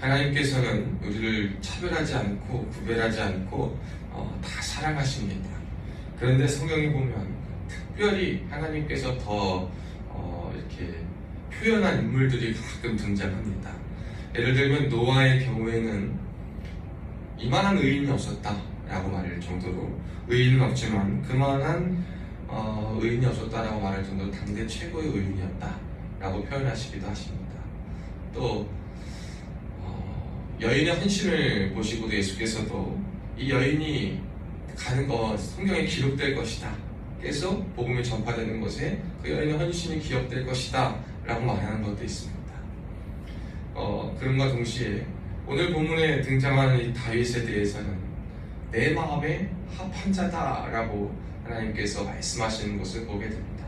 하나님께서는 우리를 차별하지 않고 구별하지 않고 다 사랑하십니다. 그런데 성경에 보면 특별히 하나님께서 더 이렇게 표현한 인물들이 가끔 등장합니다. 예를 들면 노아의 경우에는 이만한 의인이 없었다라고 말할 정도로, 의인은 없지만 그만한 의인이 없었다라고 말할 정도로 당대 최고의 의인이었다라고 표현하시기도 하십니다. 또 여인의 헌신을 보시고도 예수께서도 이 여인이 가는 것 성경에 기록될 것이다, 계속 복음이 전파되는 것에 그 여인의 헌신이 기억될 것이다 라고 말하는 것도 있습니다. 그럼과 동시에 오늘 본문에 등장하는 이 다윗에 대해서는 내 마음에 합한 자다라고 하나님께서 말씀하시는 것을 보게 됩니다.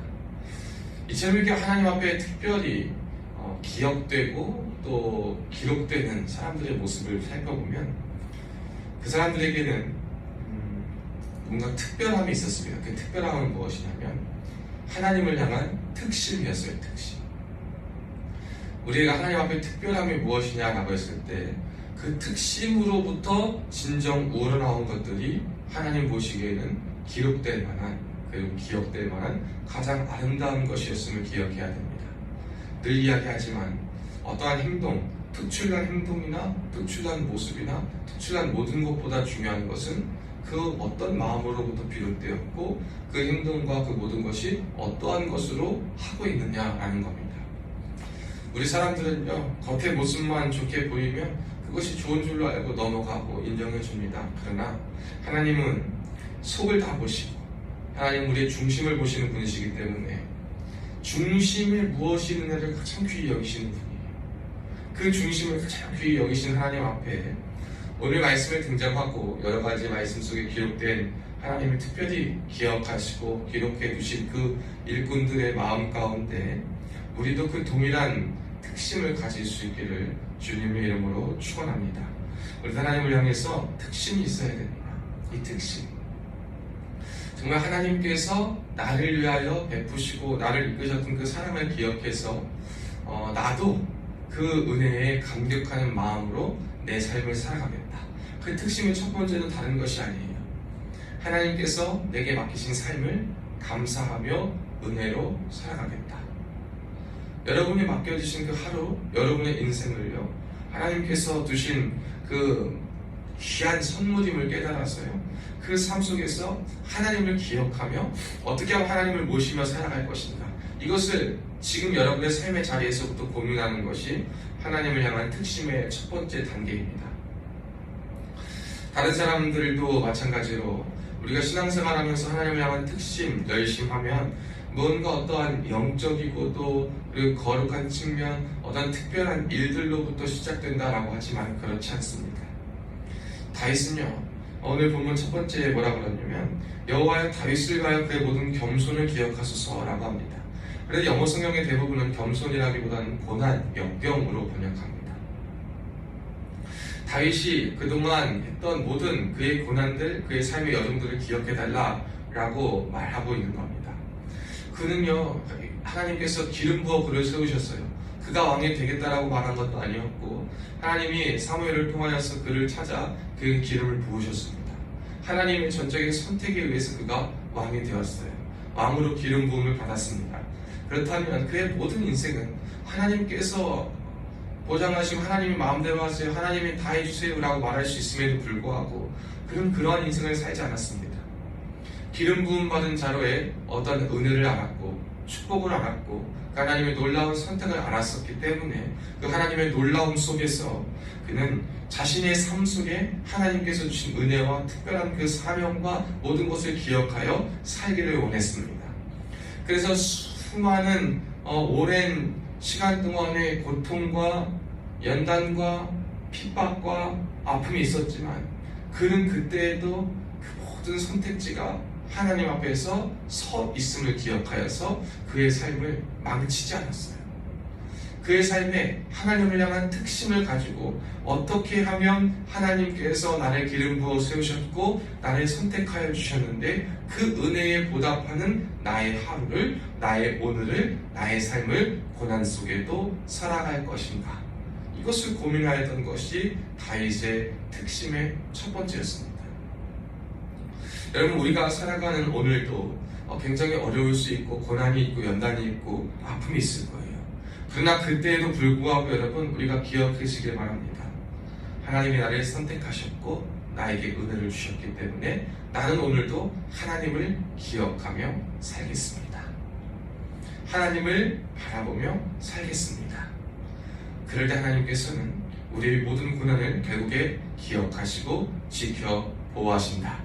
이처럼 이렇게 하나님 앞에 특별히 기억되고 또 기록되는 사람들의 모습을 살펴보면 그 사람들에게는 뭔가 특별함이 있었습니다. 그 특별함은 무엇이냐면 하나님을 향한 특심이었어요. 특심. 우리가 하나님 앞에 특별함이 무엇이냐라고 했을 때 그 특심으로부터 진정 우러나온 것들이 하나님 보시기에는 기록될 만한, 그리고 기억될 만한 가장 아름다운 것이었음을 기억해야 됩니다. 늘 이야기하지만 어떠한 행동, 특출난 행동이나 특출난 모습이나 특출난 모든 것보다 중요한 것은 그 어떤 마음으로부터 비롯되었고 그 행동과 그 모든 것이 어떠한 것으로 하고 있느냐라는 겁니다. 우리 사람들은요, 겉의 모습만 좋게 보이면 그것이 좋은 줄로 알고 넘어가고 인정해 줍니다. 그러나 하나님은 속을 다 보시고 하나님 우리의 중심을 보시는 분이시기 때문에 중심에 무엇이 있느냐를 가장 귀히 여기시는 분이에요. 그 중심을 가장 귀히 여기신 하나님 앞에 오늘 말씀에 등장하고 여러 가지 말씀 속에 기록된 하나님을 특별히 기억하시고 기록해 두신 그 일꾼들의 마음 가운데 우리도 그 동일한 특심을 가질 수 있기를 주님의 이름으로 축원합니다. 우리 하나님을 향해서 특심이 있어야 됩니다. 이 특심, 정말 하나님께서 나를 위하여 베푸시고 나를 이끄셨던 그 사랑을 기억해서 나도 그 은혜에 감격하는 마음으로 내 삶을 살아가겠다. 그 특심의 첫 번째는 다른 것이 아니에요. 하나님께서 내게 맡기신 삶을 감사하며 은혜로 살아가겠다. 여러분이 맡겨주신 그 하루, 여러분의 인생을요, 하나님께서 두신 그 귀한 선물임을 깨달아서요, 그 삶 속에서 하나님을 기억하며 어떻게 하면 하나님을 모시며 살아갈 것인가, 이것을 지금 여러분의 삶의 자리에서부터 고민하는 것이 하나님을 향한 특심의 첫 번째 단계입니다. 다른 사람들도 마찬가지로 우리가 신앙생활하면서 하나님을 향한 특심, 열심하면 뭔가 어떠한 영적이고 또 그리고 거룩한 측면, 어떤 특별한 일들로부터 시작된다라고 하지만 그렇지 않습니다. 다윗은요, 오늘 본문 첫 번째에 뭐라고 그러냐면 여호와여 다윗을 가여 그의 모든 겸손을 기억하소서라고 합니다. 그래서 영어 성경의 대부분은 겸손이라기보다는 고난, 역경으로 번역합니다. 다윗이 그동안 했던 모든 그의 고난들, 그의 삶의 여정들을 기억해달라라고 말하고 있는 겁니다. 그는요, 하나님께서 기름 부어 그를 세우셨어요. 그가 왕이 되겠다라고 말한 것도 아니었고 하나님이 사무엘을 통하여서 그를 찾아 그 기름을 부으셨습니다. 하나님의 전적인 선택에 의해서 그가 왕이 되었어요. 왕으로 기름 부음을 받았습니다. 그렇다면 그의 모든 인생은 하나님께서 보장하시고 하나님이 마음대로 하세요, 하나님이 다 해주세요 라고 말할 수 있음에도 불구하고 그는 그러한 인생을 살지 않았습니다. 기름 부음 받은 자로의 어떤 은혜를 알았고 축복을 알았고 그 하나님의 놀라운 선택을 알았었기 때문에 그 하나님의 놀라움 속에서 그는 자신의 삶 속에 하나님께서 주신 은혜와 특별한 그 사명과 모든 것을 기억하여 살기를 원했습니다. 그래서 수많은 오랜 시간 동안의 고통과 연단과 핍박과 아픔이 있었지만 그는 그때에도 그 모든 선택지가 하나님 앞에서 서 있음을 기억하여서 그의 삶을 망치지 않았어요. 그의 삶에 하나님을 향한 특심을 가지고 어떻게 하면 하나님께서 나를 기름 부어 세우셨고 나를 선택하여 주셨는데 그 은혜에 보답하는 나의 하루를, 나의 오늘을, 나의 삶을 고난 속에도 살아갈 것인가, 이것을 고민하였던 것이 다윗의 특심의 첫 번째였습니다. 여러분, 우리가 살아가는 오늘도 굉장히 어려울 수 있고 고난이 있고 연단이 있고 아픔이 있을 거예요. 그러나 그때에도 불구하고 여러분, 우리가 기억하시길 바랍니다. 하나님이 나를 선택하셨고 나에게 은혜를 주셨기 때문에 나는 오늘도 하나님을 기억하며 살겠습니다. 하나님을 바라보며 살겠습니다. 그럴 때 하나님께서는 우리의 모든 고난을 결국에 기억하시고 지켜 보호하신다.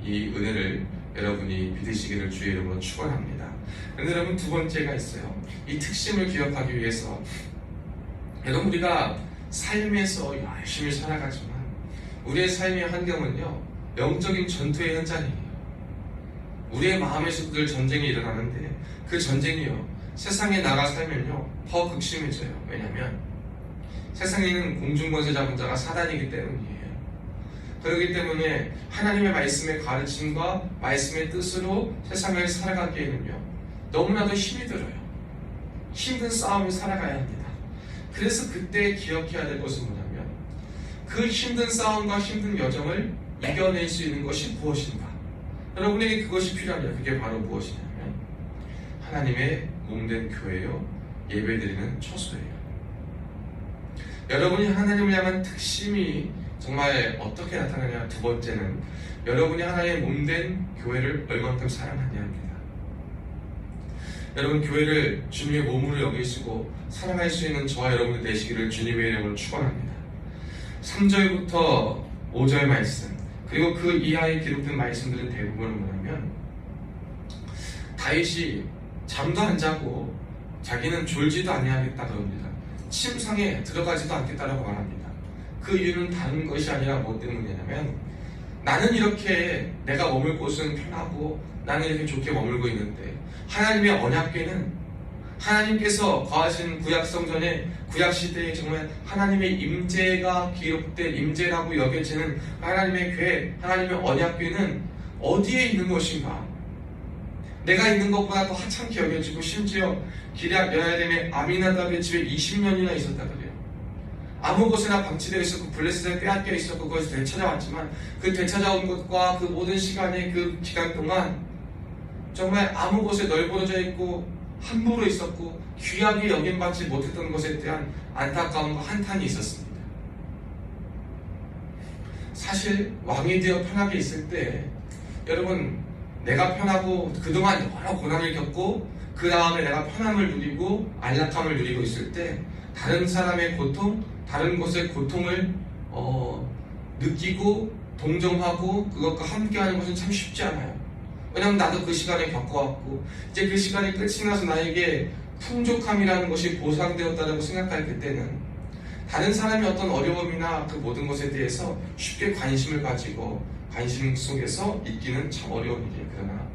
이 은혜를 여러분이 믿으시기를 주의 이름으로 축원합니다. 그런데 여러분, 두 번째가 있어요. 이 특심을 기억하기 위해서 여러분, 우리가 삶에서 열심히 살아가지만 우리의 삶의 환경은요, 영적인 전투의 현장이에요. 우리의 마음에서 늘 전쟁이 일어나는데 그 전쟁이요, 세상에 나가 살면요 더 극심해져요. 왜냐하면 세상에 있는 공중권세 잡은 자가 사단이기 때문이에요. 그렇기 때문에 하나님의 말씀의 가르침과 말씀의 뜻으로 세상을 살아가기에는요 너무나도 힘이 들어요. 힘든 싸움을 살아가야 합니다. 그래서 그때 기억해야 될 것은 뭐냐면, 그 힘든 싸움과 힘든 여정을 이겨낼 수 있는 것이 무엇인가? 여러분에게 그것이 필요합니다. 그게 바로 무엇이냐면 하나님의 몸된 교회요, 예배드리는 처소예요. 여러분이 하나님을 향한 특심이 정말 어떻게 나타나냐? 두 번째는 여러분이 하나님의 몸된 교회를 얼만큼 사랑하냐입니다. 여러분, 교회를 주님의 몸으로 여기시고 사랑할 수 있는 저와 여러분이 되시기를 주님의 이름으로 축원합니다. 3절부터 5절 말씀, 그리고 그 이하에 기록된 말씀들은 대부분은 뭐냐면, 다윗이 잠도 안 자고 자기는 졸지도 아니하겠다 그럽니다. 침상에 들어가지도 않겠다라고 말합니다. 그 이유는 다른 것이 아니라 뭐 때문이냐면, 나는 이렇게 내가 머물 곳은 편하고 나는 이렇게 좋게 머물고 있는데 하나님의 언약궤는, 하나님께서 거하신 구약성전에 구약시대에 정말 하나님의 임재가 기록된 임재라고 여겨지는 하나님의 궤, 하나님의 언약궤는 어디에 있는 것인가? 내가 있는 것보다 더 하찮게 여겨지고, 심지어 기럇 여야림의 아미나답의 집에 20년이나 있었다 그래요. 아무 곳에나 방치되어 있었고 블레셋에 빼앗겨 있었고 그것을 되찾아왔지만 그 되찾아온 것과 그 모든 시간의 그 기간 동안 정말 아무 곳에 널브러져 있고 함부로 있었고 귀하게 여김받지 못했던 것에 대한 안타까움과 한탄이 있었습니다. 사실 왕이 되어 편하게 있을 때 여러분, 내가 편하고 그동안 여러 고난을 겪고 그 다음에 내가 편함을 누리고 안락함을 누리고 있을 때 다른 사람의 고통, 다른 것의 고통을 느끼고 동정하고 그것과 함께하는 것은 참 쉽지 않아요. 왜냐하면 나도 그 시간에 겪어왔고 이제 그 시간이 끝이 나서 나에게 풍족함이라는 것이 보상되었다고 생각할 그때는 다른 사람이 어떤 어려움이나 그 모든 것에 대해서 쉽게 관심을 가지고 관심 속에서 있기는 참 어려운 일이에요. 그러나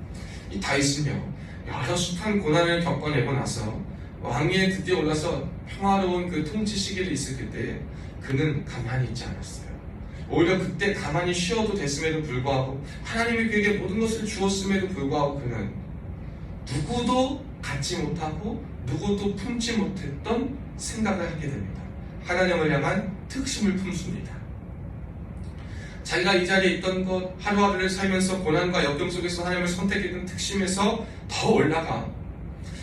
이 다윗은요, 여러 숱한 고난을 겪어내고 나서 왕위에 드디어 올라서 평화로운 그 통치 시기를 있을 그때 그는 가만히 있지 않았어요. 오히려 그때 가만히 쉬어도 됐음에도 불구하고, 하나님이 그에게 모든 것을 주었음에도 불구하고 그는 누구도 갖지 못하고 누구도 품지 못했던 생각을 하게 됩니다. 하나님을 향한 특심을 품습니다. 자기가 이 자리에 있던 것, 하루하루를 살면서 고난과 역경 속에서 하나님을 선택했던 특심에서 더 올라가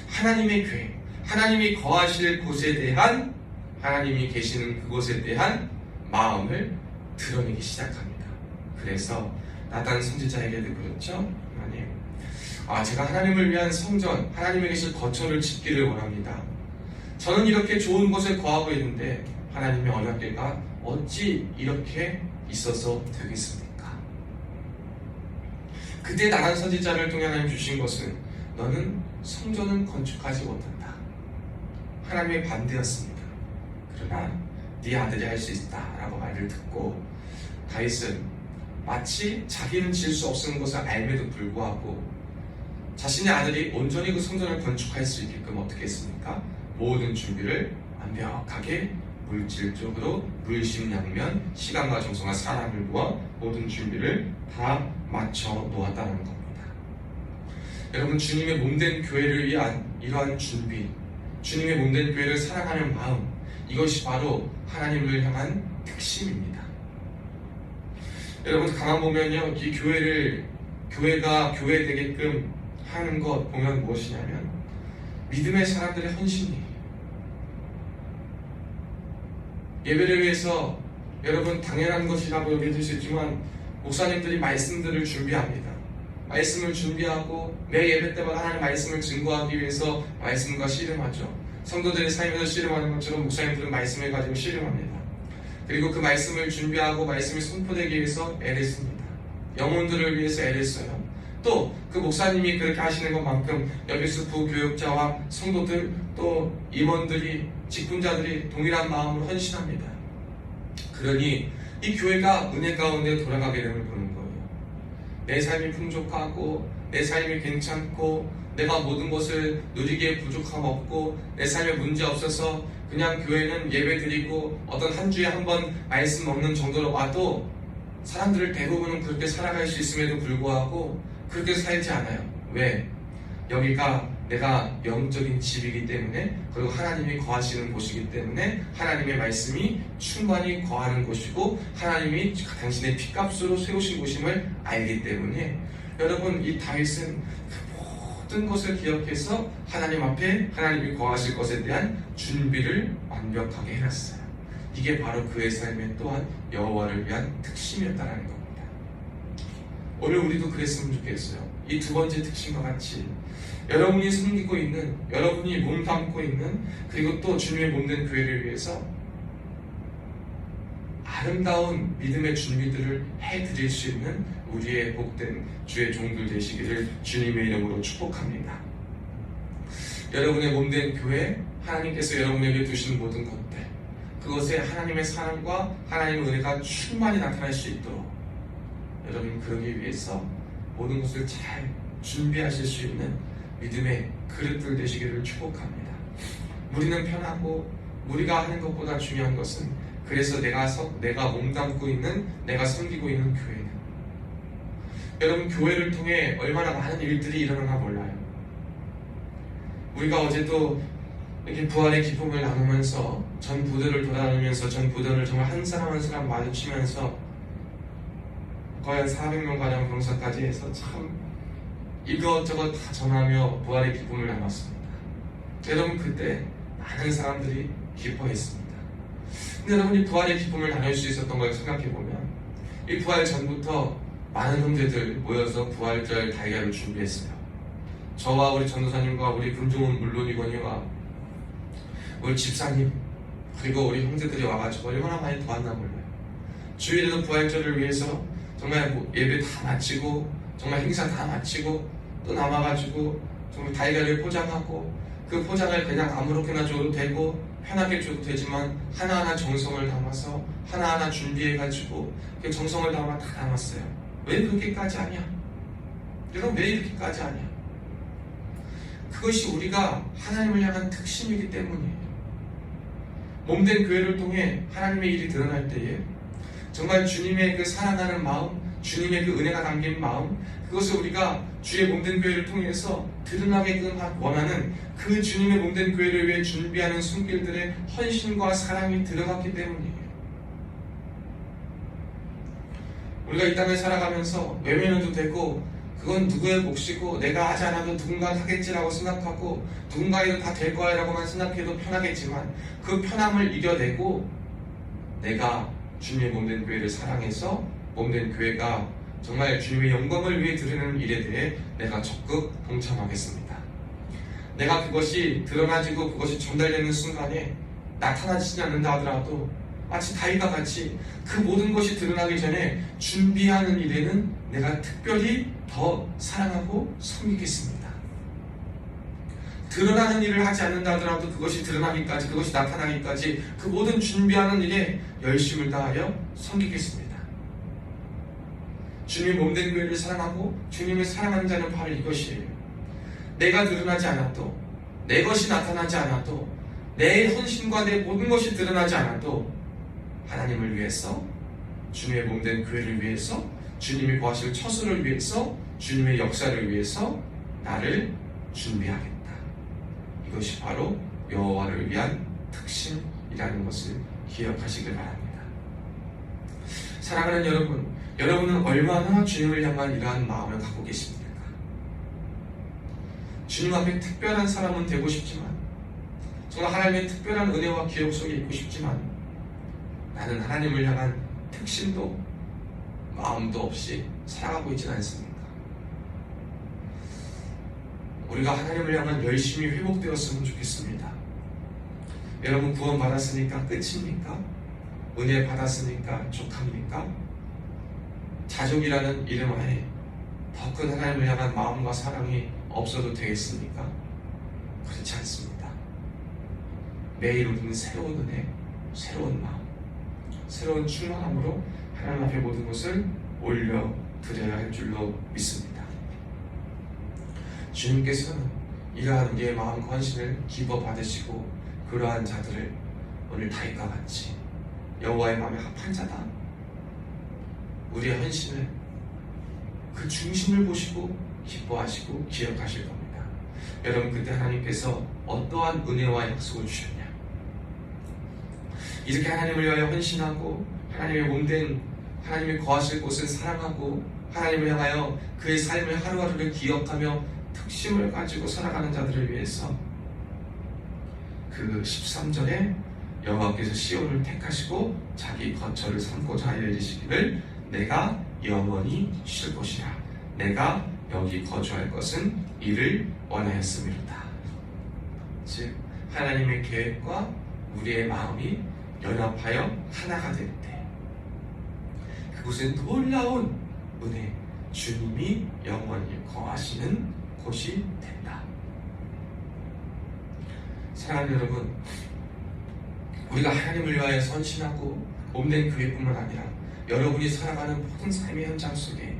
하나님의 궤, 하나님이 거하실 곳에 대한, 하나님이 계시는 그곳에 대한 마음을 드러내기 시작합니다. 그래서 나단 선지자에게도 그렇죠. 하나님, 제가 하나님을 위한 성전, 하나님의 계신 거처를 짓기를 원합니다. 저는 이렇게 좋은 곳에 거하고 있는데 하나님의 언약궤가 어찌 이렇게 있어서 되겠습니까? 그때 나단 선지자를 통해 하나님 주신 것은, 너는 성전은 건축하지 못한다. 하나님의 반대였습니다. 그러나 네 아들이 할 수 있다 라고 말을 듣고 다윗은 마치 자기는 지을 수 없는 것을 알매도 불구하고 자신의 아들이 온전히 그 성전을 건축할 수 있게끔 어떻게 했습니까? 모든 준비를 완벽하게 물질적으로 물심양면 시간과 정성과 사람을 모아 모든 준비를 다 맞춰 놓았다는 겁니다. 여러분, 주님의 몸된 교회를 위한 이러한 준비, 주님의 몸된 교회를 사랑하는 마음, 이것이 바로 하나님을 향한 특심입니다. 여러분 가만 보면요, 이 교회가 교회 되게끔 하는 것 보면 무엇이냐면 믿음의 사람들의 헌신이에요. 예배를 위해서 여러분 당연한 것이라고 여겨질 수 있지만 목사님들이 말씀들을 준비합니다. 말씀을 준비하고 매 예배 때마다 하나님 말씀을 증거하기 위해서 말씀과 씨름하죠. 성도들의 삶에서 씨름하는 것처럼 목사님들은 말씀을 가지고 씨름합니다. 그리고 그 말씀을 준비하고 말씀이 선포되기 위해서 애를 씁니다. 영혼들을 위해서 애를 써요. 또 그 목사님이 그렇게 하시는 것만큼 여기서 부교육자와 성도들 또 임원들이 직분자들이 동일한 마음으로 헌신합니다. 그러니 이 교회가 은혜 가운데 돌아가게 됨을 보는 거예요. 내 삶이 풍족하고 내 삶이 괜찮고 내가 모든 것을 누리기에 부족함 없고 내 삶에 문제 없어서 그냥 교회는 예배 드리고 어떤 한 주에 한 번 말씀 먹는 정도로 와도 사람들을 대부분은 그렇게 살아갈 수 있음에도 불구하고 그렇게 살지 않아요. 왜? 여기가 내가 영적인 집이기 때문에 그리고 하나님이 거하시는 곳이기 때문에 하나님의 말씀이 충만히 거하는 곳이고 하나님이 당신의 피값으로 세우신 곳임을 알기 때문에 여러분 이 다윗은 모든 것을 기억해서 하나님 앞에 하나님이 거하실 것에 대한 준비를 완벽하게 해놨어요. 이게 바로 그의 삶에 또한 여호와를 위한 특심이었다는 겁니다. 오늘 우리도 그랬으면 좋겠어요. 이 두 번째 특심과 같이 여러분이 섬기고 있는, 여러분이 몸담고 있는, 그리고 또 주님의 몸된 교회를 위해서 아름다운 믿음의 준비들을 해드릴 수 있는 우리의 복된 주의 종들 되시기를 주님의 이름으로 축복합니다. 여러분의 몸된 교회, 하나님께서 여러분에게 두신 모든 것들, 그것에 하나님의 사랑과 하나님의 은혜가 충만히 나타날 수 있도록 여러분 그러기 위해서 모든 것을 잘 준비하실 수 있는 믿음의 그릇들 되시기를 축복합니다. 우리는 편하고 우리가 하는 것보다 중요한 것은 그래서 내가 몸담고 있는, 내가 섬기고 있는 교회는 여러분 교회를 통해 얼마나 많은 일들이 일어나나 몰라요. 우리가 어제도 이렇게 부활의 기쁨을 나누면서 전 부대를 돌아다니면서 전 부대를 정말 한 사람 한 사람 마주치면서 거의 한 400명 가량 병사까지 해서 참 이것저것 다 전하며 부활의 기쁨을 나눴습니다. 여러분 그때 많은 사람들이 기뻐했습니다. 근데 여러분이 부활의 기쁨을 나눌 수 있었던 걸 생각해보면 이 부활 전부터 많은 형제들 모여서 부활절 달걀을 준비했어요. 저와 우리 전도사님과 우리 금종은 물론이거니와 우리 집사님 그리고 우리 형제들이 와가지고 얼마나 많이 도왔나 몰라요. 주일에도 부활절을 위해서 정말 예배 다 마치고 정말 행사 다 마치고 또 남아가지고 정말 달걀을 포장하고 그 포장을 그냥 아무렇게나 줘도 되고 편하게 줘도 되지만 하나하나 정성을 담아서 하나하나 준비해가지고 그 정성을 담아 다 담았어요. 왜 그렇게까지 하냐? 여러분 왜 이렇게까지 하냐? 그것이 우리가 하나님을 향한 특심이기 때문이에요. 몸된 교회를 통해 하나님의 일이 드러날 때에 정말 주님의 그 사랑하는 마음, 주님의 그 은혜가 담긴 마음, 그것을 우리가 주의 몸된 교회를 통해서 드러나게끔 원하는 그 주님의 몸된 교회를 위해 준비하는 손길들의 헌신과 사랑이 들어갔기 때문이에요. 우리가 이 땅을 살아가면서 외면해도 되고 그건 누구의 몫이고 내가 하지 않아도 누군가 하겠지라고 생각하고 누군가에도 다 될 거야 라고만 생각해도 편하겠지만 그 편함을 이겨내고 내가 주님의 몸된 교회를 사랑해서 몸된 교회가 정말 주님의 영광을 위해 드리는 일에 대해 내가 적극 동참하겠습니다. 내가 그것이 드러나지고 그것이 전달되는 순간에 나타나지지 않는다 하더라도 마치 다윗과 같이 그 모든 것이 드러나기 전에 준비하는 일에는 내가 특별히 더 사랑하고 섬기겠습니다. 드러나는 일을 하지 않는다 하더라도 그것이 드러나기까지, 그것이 나타나기까지 그 모든 준비하는 일에 열심을 다하여 섬기겠습니다. 주님의 몸된 교회를 사랑하고 주님을 사랑하는 자는 바로 이것이에요. 내가 드러나지 않아도, 내 것이 나타나지 않아도, 내 헌신과 내 모든 것이 드러나지 않아도 하나님을 위해서, 주님의 몸된 교회를 위해서, 주님이 거하실 처소를 위해서, 주님의 역사를 위해서 나를 준비하겠다. 이것이 바로 여호와를 위한 특심입니다. 것이라는 것을 기억하시길 바랍니다. 사랑하는 여러분, 여러분은 얼마나 주님을 향한 이러한 마음을 갖고 계십니까? 주님 앞에 특별한 사람은 되고 싶지만, 정말 하나님의 특별한 은혜와 기록 속에 있고 싶지만, 나는 하나님을 향한 특심도 마음도 없이 살아가고 있지는 않습니까? 우리가 하나님을 향한 열심이 회복되었으면 좋겠습니다. 여러분, 구원 받았으니까 끝입니까? 은혜 받았으니까 족합니까? 자족이라는 이름 안에 더 큰 하나님을 향한 마음과 사랑이 없어도 되겠습니까? 그렇지 않습니다. 매일 우리는 새로운 은혜, 새로운 마음, 새로운 충만함으로 하나님 앞에 모든 것을 올려드려야 할 줄로 믿습니다. 주님께서는 이러한 우리의 마음과 헌신을 기뻐 받으시고, 그러한 자들을 오늘 다윗과 같이 여호와의 마음에 합한 자다, 우리의 헌신을, 그 중심을 보시고 기뻐하시고 기억하실 겁니다. 여러분, 그때 하나님께서 어떠한 은혜와 약속을 주셨냐? 이렇게 하나님을 위하여 헌신하고 하나님의 몸된 하나님이 거하실 곳을 사랑하고 하나님을 향하여 그의 삶을 하루하루를 기억하며 특심을 가지고 살아가는 자들을 위해서 그 13절에 여호와께서 시온을 택하시고 자기 거처를 삼고자 하여 이르시기를 내가 영원히 쉴 곳이라, 내가 여기 거주할 것은 이를 원하였음이로다. 즉 하나님의 계획과 우리의 마음이 연합하여 하나가 될 때, 그곳은 놀라운 은혜, 주님이 영원히 거하시는 곳이 된다. 사랑하는 여러분, 우리가 하나님을 위하여 헌신하고 몸된 교회뿐만 아니라 여러분이 살아가는 모든 삶의 현장 속에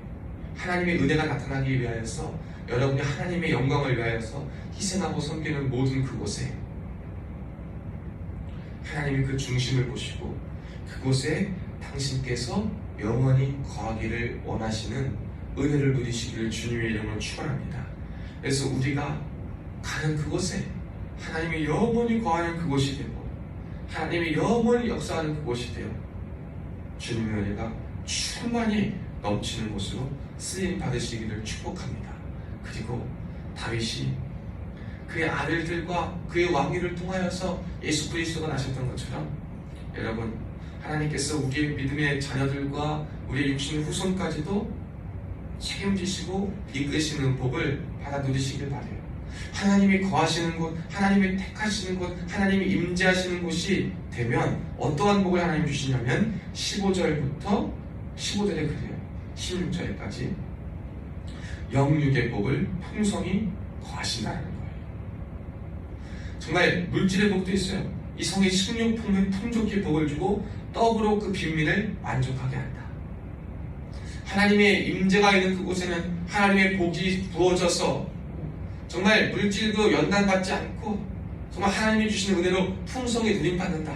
하나님의 은혜가 나타나기 위하여서, 여러분이 하나님의 영광을 위하여서 희생하고 섬기는 모든 그곳에 하나님이 그 중심을 보시고 그곳에 당신께서 영원히 거하기를 원하시는 은혜를 누리시기를 주님의 이름으로 축원합니다. 그래서 우리가 가는 그곳에 하나님이 영원히 거하는 그곳이 되고 하나님이 영원히 역사하는 그곳이 되어 주님의 은혜가 충만히 넘치는 곳으로 쓰임 받으시기를 축복합니다. 그리고 다윗이 그의 아들들과 그의 왕위를 통하여서 예수 그리스도가 나셨던 것처럼, 여러분, 하나님께서 우리의 믿음의 자녀들과 우리의 육신의 후손까지도 책임지시고 이끄시는 복을 받아 누리시길 바라요. 하나님이 거하시는 곳, 하나님이 택하시는 곳, 하나님이 임재하시는 곳이 되면 어떠한 복을 하나님 주시냐면 15절부터 15절에 그래요. 16절까지 영육의 복을 풍성히 거하신다는 거예요. 정말 물질의 복도 있어요. 이 성의 식료품의 풍족히 복을 주고 떡으로 그 빈민을 만족하게 한다. 하나님의 임재가 있는 그곳에는 하나님의 복이 부어져서 정말 물질도 연단받지 않고 정말 하나님이 주시는 은혜로 풍성히 누림받는다.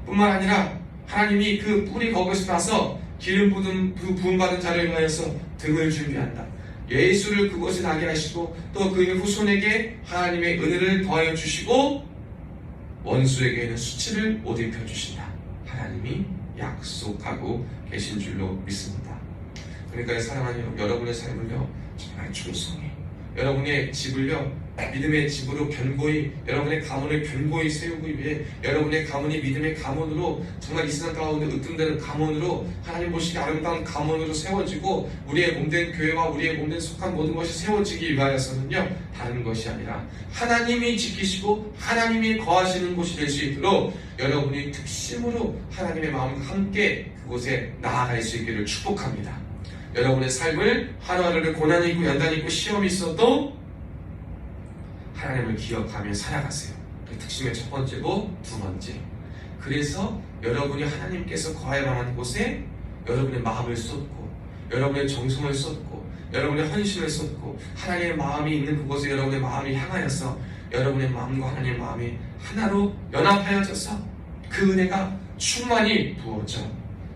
뿐만 아니라 하나님이 그 뿌리 거기서 나서 기름 부음받은 자를 위하여서 등을 준비한다. 예수를 그곳에 나게 하시고 또 그의 후손에게 하나님의 은혜를 더하여 주시고 원수에게는 수치를 못 입혀 주신다. 하나님이 약속하고 계신 줄로 믿습니다. 그러니까 사랑하는 여러분의 삶을요, 정말 충성히, 여러분의 집을요 믿음의 집으로 견고히, 여러분의 가문을 견고히 세우기 위해 여러분의 가문이 믿음의 가문으로, 정말 이 세상 가운데 으뜸되는 가문으로, 하나님 보시기 아름다운 가문으로 세워지고 우리의 몸된 교회와 우리의 몸된 속한 모든 것이 세워지기 위하여서는요, 다른 것이 아니라 하나님이 지키시고 하나님이 거하시는 곳이 될 수 있도록 여러분이 특심으로 하나님의 마음과 함께 그곳에 나아갈 수 있기를 축복합니다. 여러분의 삶을 하루하루를 고난이 있고 연단이 있고 시험이 있어도 하나님을 기억하며 살아가세요. 그 특심의 첫 번째고 두 번째, 그래서 여러분이 하나님께서 거할 만한 곳에 여러분의 마음을 쏟고 여러분의 정성을 쏟고 여러분의 헌신을 쏟고 하나님의 마음이 있는 그곳에 여러분의 마음이 향하여서 여러분의 마음과 하나님의 마음이 하나로 연합하여져서 그 은혜가 충만히 부어져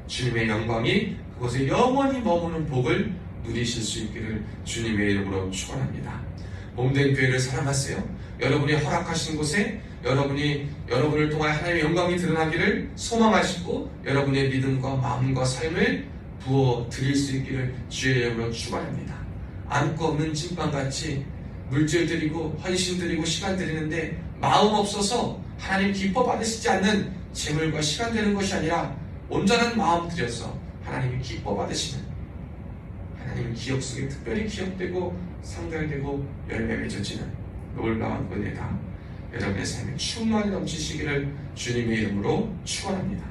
주님의 영광이 그곳에 영원히 머무는 복을 누리실 수 있기를 주님의 이름으로 축원합니다. 몸된 교회를 사랑하세요. 여러분이 허락하신 곳에 여러분을 통하여 하나님의 영광이 드러나기를 소망하시고 여러분의 믿음과 마음과 삶을 부어 드릴 수 있기를 주의 이름으로 축원합니다. 안고 없는 찐빵같이 물질 드리고 헌신 드리고 시간 드리는데 마음 없어서 하나님 기뻐 받으시지 않는 재물과 시간 되는 것이 아니라 온전한 마음 들여서 하나님이 기뻐 받으시는, 하나님 기억 속에 특별히 기억되고 상달되고 열매 맺어지는 놀라운 은혜가 여러분의 삶에 충만히 넘치시기를 주님의 이름으로 축원합니다.